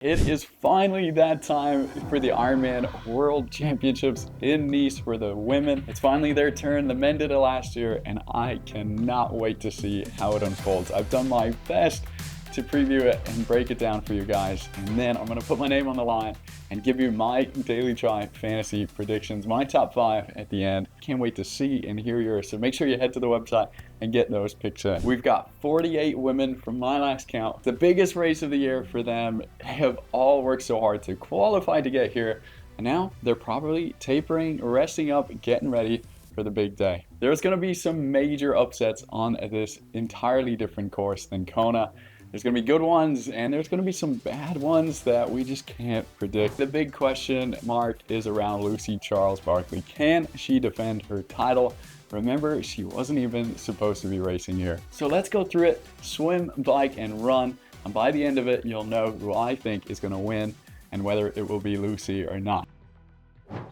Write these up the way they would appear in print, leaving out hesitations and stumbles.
It is finally that time for the Ironman World Championships in Nice for the women. It's finally their turn. The men did it last year, and I cannot wait to see how it unfolds. I've done my best to preview it and break it down for you guys, and then I'm gonna put my name on the line and give you my Daily Tri fantasy predictions, my top 5 at the end. Can't wait to see and hear yours, so make sure you head to the website and get those picks in. We've got 48 women from my last count, the biggest race of the year for them. They have all worked so hard to qualify to get here, and now they're probably tapering, resting up, getting ready for the big day. There's gonna be some major upsets on this entirely different course than Kona. There's going to be good ones, and there's going to be some bad ones that we just can't predict. The big question mark is around Lucy Charles-Barclay. Can she defend her title? Remember, she wasn't even supposed to be racing here. So let's go through it, swim, bike, and run. And by the end of it, you'll know who I think is going to win and whether it will be Lucy or not.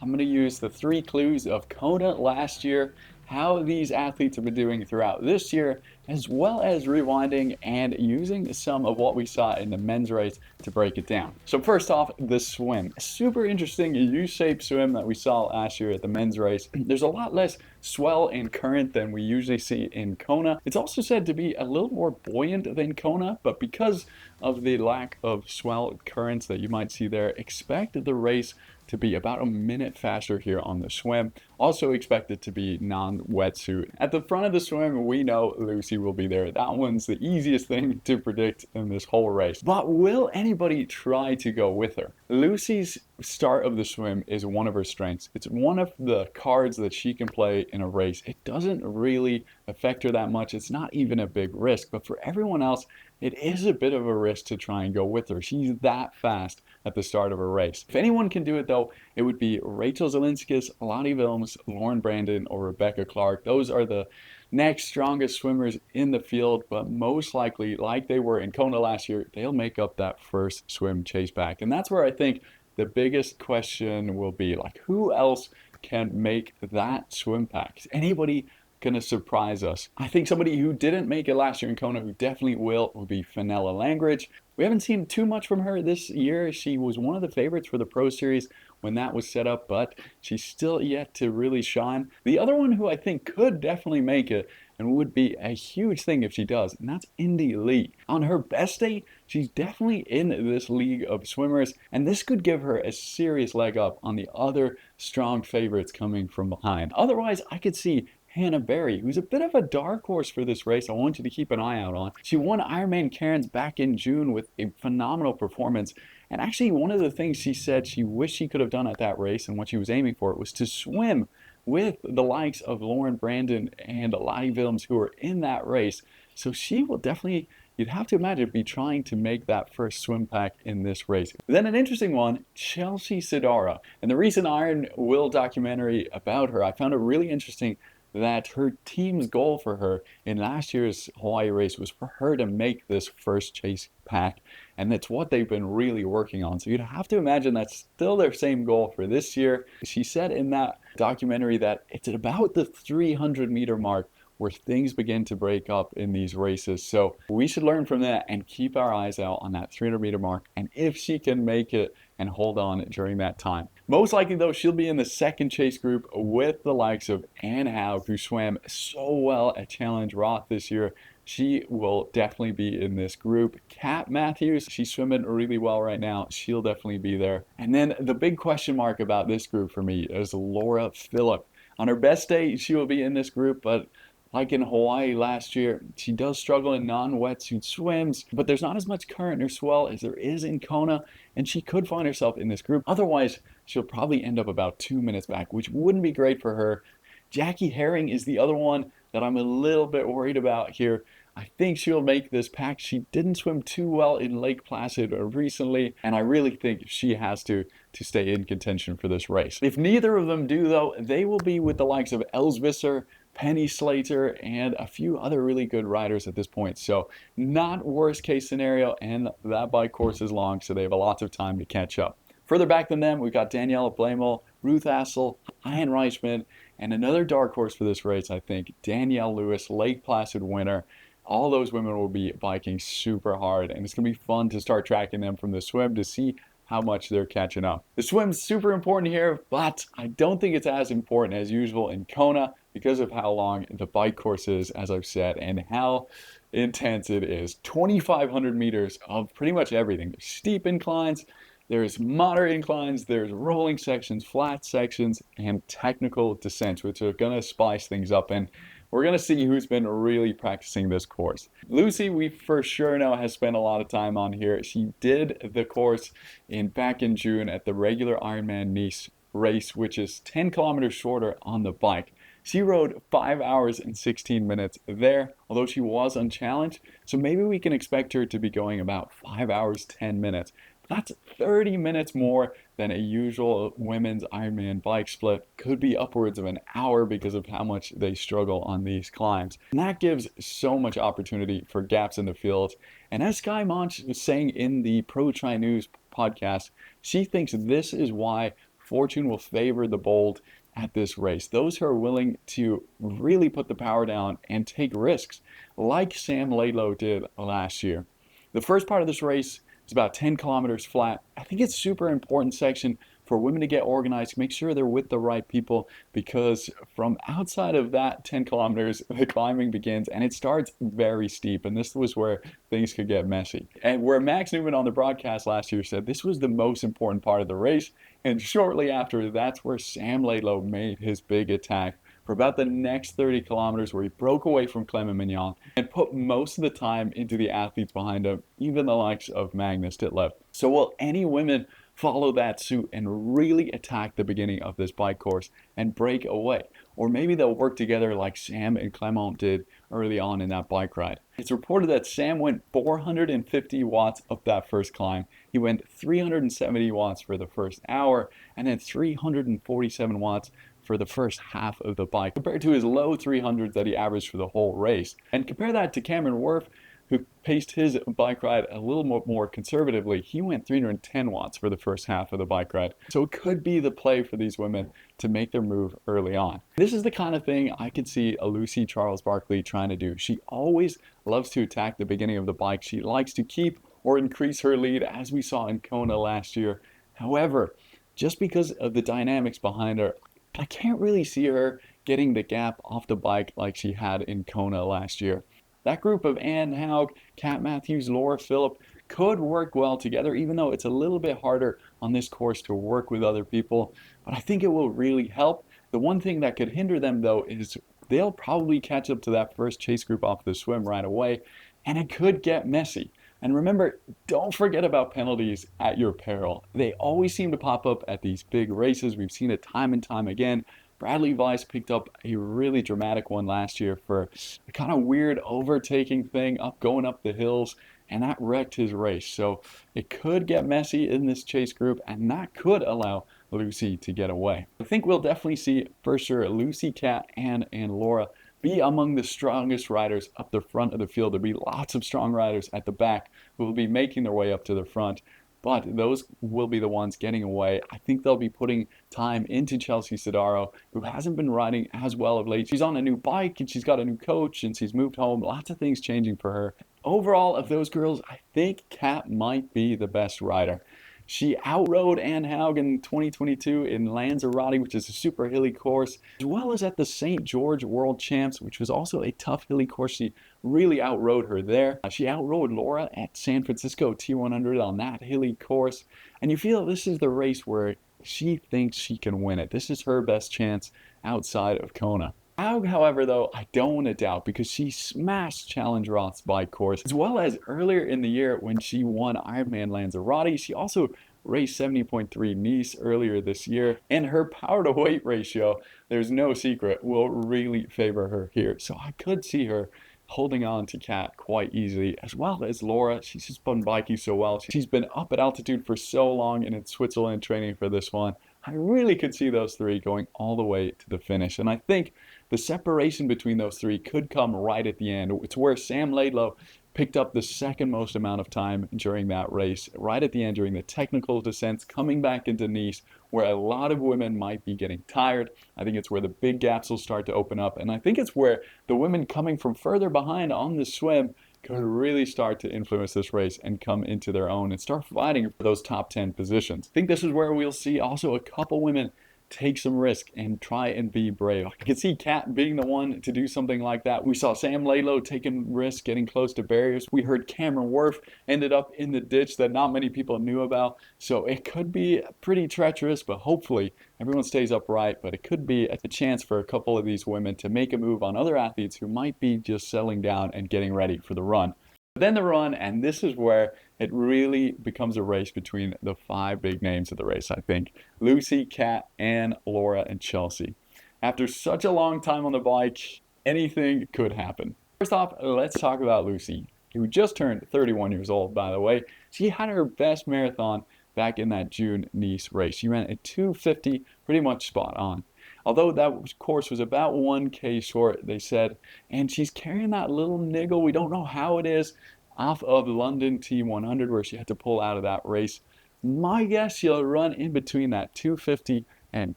I'm going to use the 3 clues of Kona last year, how these athletes have been doing throughout this year, as well as rewinding and using some of what we saw in the men's race to break it down. So first off, the swim. Super interesting U-shaped swim that we saw last year at the men's race. There's a lot less swell and current than we usually see in Kona. It's also said to be a little more buoyant than Kona, but because of the lack of swell currents that you might see there, expect the race to be about a minute faster here on the swim. Also expect it to be non-wetsuit. At the front of the swim, we know Lucy will be there. That one's the easiest thing to predict in this whole race. But will anybody try to go with her? Lucy's start of the swim is one of her strengths. It's one of the cards that she can play in a race. It doesn't really affect her that much. It's not even a big risk, but for everyone else, it is a bit of a risk to try and go with her. She's that fast at the start of a race. If anyone can do it though, it would be Rachel Zelinskis, Lottie Wilms, Lauren Brandon, or Rebecca Clark. Those are the next strongest swimmers in the field, but most likely, like they were in Kona last year, they'll make up that first swim chase back. And that's where I think the biggest question will be, like, who else can make that swim pack? Is anybody gonna surprise us? I think somebody who didn't make it last year in Kona, who definitely will be Fenella Langridge. We haven't seen too much from her this year. She was one of the favorites for the Pro Series when that was set up, but she's still yet to really shine. The other one who I think could definitely make it and would be a huge thing if she does, and that's Indy Lee. On her best day, she's definitely in this league of swimmers, and this could give her a serious leg up on the other strong favorites coming from behind. Otherwise, I could see Hannah Berry, who's a bit of a dark horse for this race. I want you to keep an eye out on. She won Ironman Cairns back in June with a phenomenal performance. And actually, one of the things she said she wished she could have done at that race and what she was aiming for was to swim with the likes of Lauren Brandon and Lottie Wilms, who are in that race. So she will definitely, you'd have to imagine, be trying to make that first swim pack in this race. Then an interesting one, Chelsea Sidara. And the recent Iron Will documentary about her, I found it really interesting that her team's goal for her in last year's Hawaii race was for her to make this first chase pack, and that's what they've been really working on. So you'd have to imagine that's still their same goal for this year. She said in that documentary that it's at about the 300-meter mark where things begin to break up in these races. So we should learn from that and keep our eyes out on that 300-meter mark, and if she can make it and hold on during that time. Most likely though, she'll be in the second chase group with the likes of Anne Howe, who swam so well at Challenge Roth this year. She will definitely be in this group. Kat Matthews, she's swimming really well right now. She'll definitely be there. And then the big question mark about this group for me is Laura Phillip. On her best day, she will be in this group, but like in Hawaii last year, she does struggle in non-wetsuit swims, but there's not as much current or swell as there is in Kona, and she could find herself in this group. Otherwise, she'll probably end up about 2 minutes back, which wouldn't be great for her. Jackie Herring is the other one that I'm a little bit worried about here. I think she'll make this pack. She didn't swim too well in Lake Placid recently, and I really think she has to stay in contention for this race. If neither of them do though, they will be with the likes of Els Visser, Penny Slater, and a few other really good riders at this point. So not worst case scenario, and that bike course is long, so they have a lot of time to catch up. Further back than them, we've got Daniela Blamel, Ruth Assel, Ian Reichman, and another dark horse for this race, I think, Danielle Lewis, Lake Placid winner. All those women will be biking super hard, and it's going to be fun to start tracking them from the swim to see how much they're catching up. The swim's super important here, but I don't think it's as important as usual in Kona because of how long the bike course is, as I've said, and how intense it is. 2,500 meters of pretty much everything. There's steep inclines, there's moderate inclines, there's rolling sections, flat sections, and technical descents, which are going to spice things up. And we're going to see who's been really practicing this course. Lucy, we for sure know, has spent a lot of time on here. She did the course back in June at the regular Ironman Nice race, which is 10 kilometers shorter on the bike. She rode 5 hours and 16 minutes there, although she was unchallenged. So maybe we can expect her to be going about 5 hours, 10 minutes. That's 30 minutes more than a usual women's Ironman bike split. Could be upwards of an hour because of how much they struggle on these climbs. And that gives so much opportunity for gaps in the field. And as Sky Monch was saying in the Pro Tri News podcast, she thinks this is why fortune will favor the bold at this race. Those who are willing to really put the power down and take risks, like Sam Laidlow did last year. The first part of this race, it's about 10 kilometers flat. I think it's super important section for women to get organized, make sure they're with the right people, because from outside of that 10 kilometers, the climbing begins and it starts very steep. And this was where things could get messy. And where Max Newman on the broadcast last year said this was the most important part of the race. And shortly after, that's where Sam Laidlow made his big attack for about the next 30 kilometers, where he broke away from Clement Mignon and put most of the time into the athletes behind him, even the likes of Magnus Ditlev. So will any women follow that suit and really attack the beginning of this bike course and break away? Or maybe they'll work together like Sam and Clement did early on in that bike ride. It's reported that Sam went 450 watts up that first climb. He went 370 watts for the first hour, and then 347 watts for the first half of the bike, compared to his low 300s that he averaged for the whole race. And compare that to Cameron Wurf, who paced his bike ride a little more conservatively. He went 310 watts for the first half of the bike ride. So it could be the play for these women to make their move early on. This is the kind of thing I could see a Lucy Charles-Barclay trying to do. She always loves to attack the beginning of the bike. She likes to keep or increase her lead, as we saw in Kona last year. However, just because of the dynamics behind her, I can't really see her getting the gap off the bike like she had in Kona last year. That group of Anne Haug, Kat Matthews, Laura Phillip could work well together, even though it's a little bit harder on this course to work with other people. But I think it will really help. The one thing that could hinder them, though, is they'll probably catch up to that first chase group off the swim right away, and it could get messy. And remember, don't forget about penalties at your peril. They always seem to pop up at these big races. We've seen it time and time again. Bradley Weiss picked up a really dramatic one last year for a kind of weird overtaking thing going up the hills, and that wrecked his race. So it could get messy in this chase group, and that could allow Lucy to get away. I think we'll definitely see, for sure, Lucy, Kat, Anne, and Laura be among the strongest riders up the front of the field. There'll be lots of strong riders at the back who will be making their way up to the front, but those will be the ones getting away. I think they'll be putting time into Chelsea Sodaro, who hasn't been riding as well of late. She's on a new bike and she's got a new coach and she's moved home. Lots of things changing for her. Overall, of those girls, I think Kat might be the best rider. She outrode Anne Haug in 2022 in Lanzarote, which is a super hilly course, as well as at the St. George World Champs, which was also a tough hilly course. She really outrode her there. She outrode Laura at San Francisco T100 on that hilly course. And you feel this is the race where she thinks she can win it. This is her best chance outside of Kona. Haug, however, though, I don't want to doubt, because she smashed Challenge Roth's bike course, as well as earlier in the year when she won Ironman Lanzarote. She also raced 70.3 Nice earlier this year, and her power to weight ratio, there's no secret, will really favor her here. So I could see her holding on to Kat quite easily, as well as Laura. She's just been biking so well. She's been up at altitude for so long and in Switzerland training for this one. I really could see those three going all the way to the finish. And I think the separation between those three could come right at the end. It's where Sam Laidlow picked up the second most amount of time during that race, right at the end during the technical descents, coming back into Nice, where a lot of women might be getting tired. I think it's where the big gaps will start to open up, and I think it's where the women coming from further behind on the swim could really start to influence this race and come into their own and start fighting for those top 10 positions. I think this is where we'll see also a couple women take some risk and try and be brave. I could see Kat being the one to do something like that. We saw Sam Lalo taking risks, getting close to barriers. We heard Cameron Worth ended up in the ditch that not many people knew about. So it could be pretty treacherous, but hopefully everyone stays upright. But it could be a chance for a couple of these women to make a move on other athletes who might be just settling down and getting ready for the run. Then the run, and this is where it really becomes a race between the 5 big names of the race, I think. Lucy, Kat, Anne, Laura, and Chelsea. After such a long time on the bike, anything could happen. First off, let's talk about Lucy, who just turned 31 years old, by the way. She had her best marathon back in that June Nice race. She ran a 2:50, pretty much spot on. Although that course was about 1K short, they said, and she's carrying that little niggle, we don't know how it is, off of London T100 where she had to pull out of that race. My guess she'll run in between that 2:50 and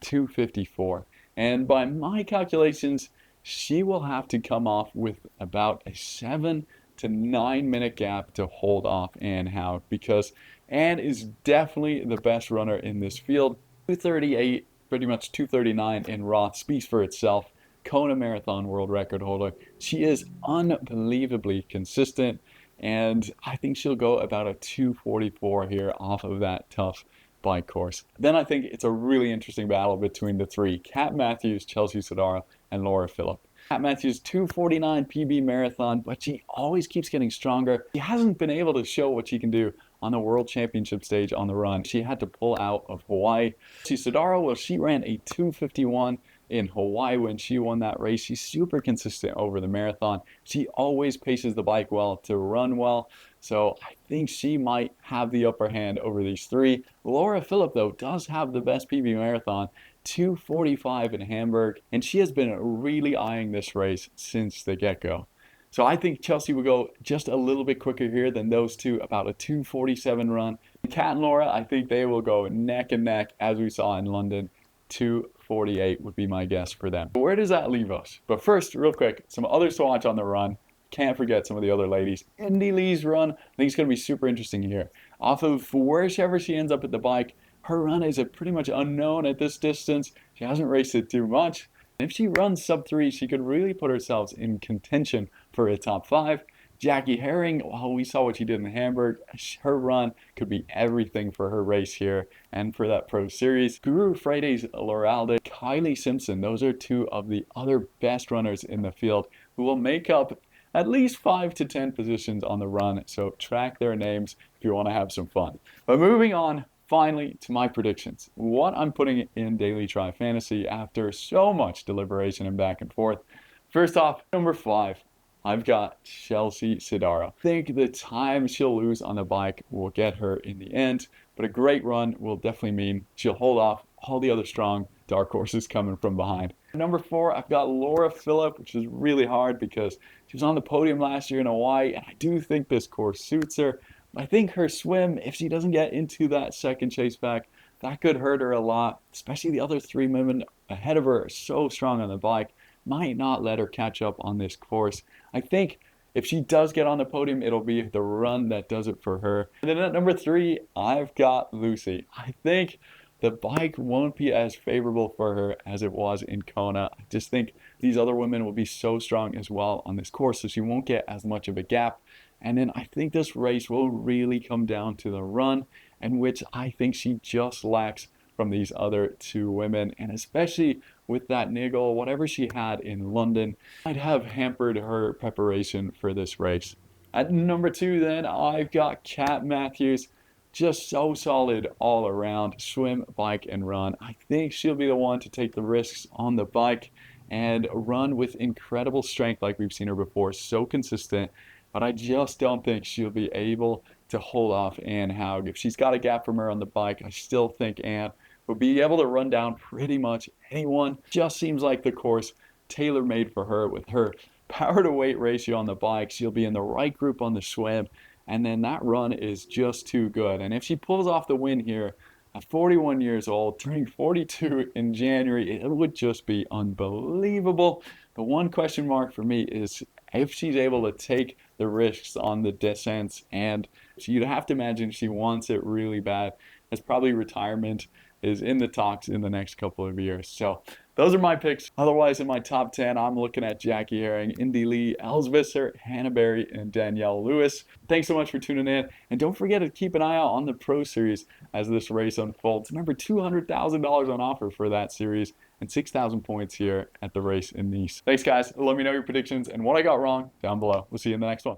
2:54. And by my calculations, she will have to come off with about a 7 to 9 minute gap to hold off Anne Haug, because Anne is definitely the best runner in this field. 2:38. Pretty much 2:39 in Roth speaks for itself. Kona Marathon world record holder. She is unbelievably consistent, and I think she'll go about a 2:44 here off of that tough bike course. Then I think it's a really interesting battle between the 3, Kat Matthews, Chelsea Sodaro, and Laura Philipp. Kat Matthews, 2:49 PB marathon, but she always keeps getting stronger. She hasn't been able to show what she can do on the World Championship stage on the run. She had to pull out of Hawaii. Chelsea Sodaro, well, she ran a 2:51 in Hawaii when she won that race. She's super consistent over the marathon. She always paces the bike well to run well. So I think she might have the upper hand over these 3. Laura Philipp, though, does have the best PB marathon, 2:45 in Hamburg, and she has been really eyeing this race since the get-go. So I think Chelsea will go just a little bit quicker here than those 2, about a 2:47 run. Kat and Laura, I think they will go neck and neck as we saw in London. 2:48 would be my guess for them. Where does that leave us? But first, real quick, some others to watch on the run. Can't forget some of the other ladies. Indy Lee's run, I think it's going to be super interesting here. Off of wherever she ends up at the bike, her run is pretty much unknown at this distance. She hasn't raced it too much. If she runs sub-3, she could really put herself in contention for a top 5. Jackie Herring, well, we saw what she did in Hamburg. Her run could be everything for her race here and for that pro series. Guru Freides Loralde, Kylie Simpson, those are 2 of the other best runners in the field who will make up at least 5 to 10 positions on the run. So track their names if you want to have some fun. But moving on, finally, to my predictions. What I'm putting in Daily Tri Fantasy after so much deliberation and back and forth. First off, number 5. I've got Chelsea Sodaro. I think the time she'll lose on the bike will get her in the end, but a great run will definitely mean she'll hold off all the other strong dark horses coming from behind. Number 4, I've got Laura Philipp, which is really hard because she was on the podium last year in Hawaii, and I do think this course suits her. I think her swim, if she doesn't get into that second chase back, that could hurt her a lot, especially the other 3 women ahead of her are so strong on the bike. Might not let her catch up on this course. I think if she does get on the podium, it'll be the run that does it for her. And then at number 3, I've got Lucy. I think the bike won't be as favorable for her as it was in Kona. I just think these other women will be so strong as well on this course, so she won't get as much of a gap. And then I think this race will really come down to the run, in which I think she just lacks from these other 2 women, and especially with that niggle, whatever she had in London, might have hampered her preparation for this race. At number 2 then, I've got Kat Matthews, just so solid all around, swim, bike, and run. I think she'll be the one to take the risks on the bike and run with incredible strength like we've seen her before, so consistent, but I just don't think she'll be able to hold off Anne Haug. If she's got a gap from her on the bike, I still think Anne will be able to run down pretty much anyone. Just seems like the course tailor-made for her with her power to weight ratio on the bike. She'll be in the right group on the swim. And then that run is just too good. And if she pulls off the win here at 41 years old, turning 42 in January, it would just be unbelievable. The one question mark for me is if she's able to take the risks on the descents, and you'd have to imagine she wants it really bad. It's probably retirement is in the talks in the next couple of years. So those are my picks. Otherwise, in my top 10, I'm looking at Jackie Herring, Indy Lee, Elsvisser, Hannah Berry, and Danielle Lewis. Thanks so much for tuning in. And don't forget to keep an eye out on the Pro Series as this race unfolds. Remember, $200,000 on offer for that series and 6,000 points here at the race in Nice. Thanks, guys. Let me know your predictions and what I got wrong down below. We'll see you in the next one.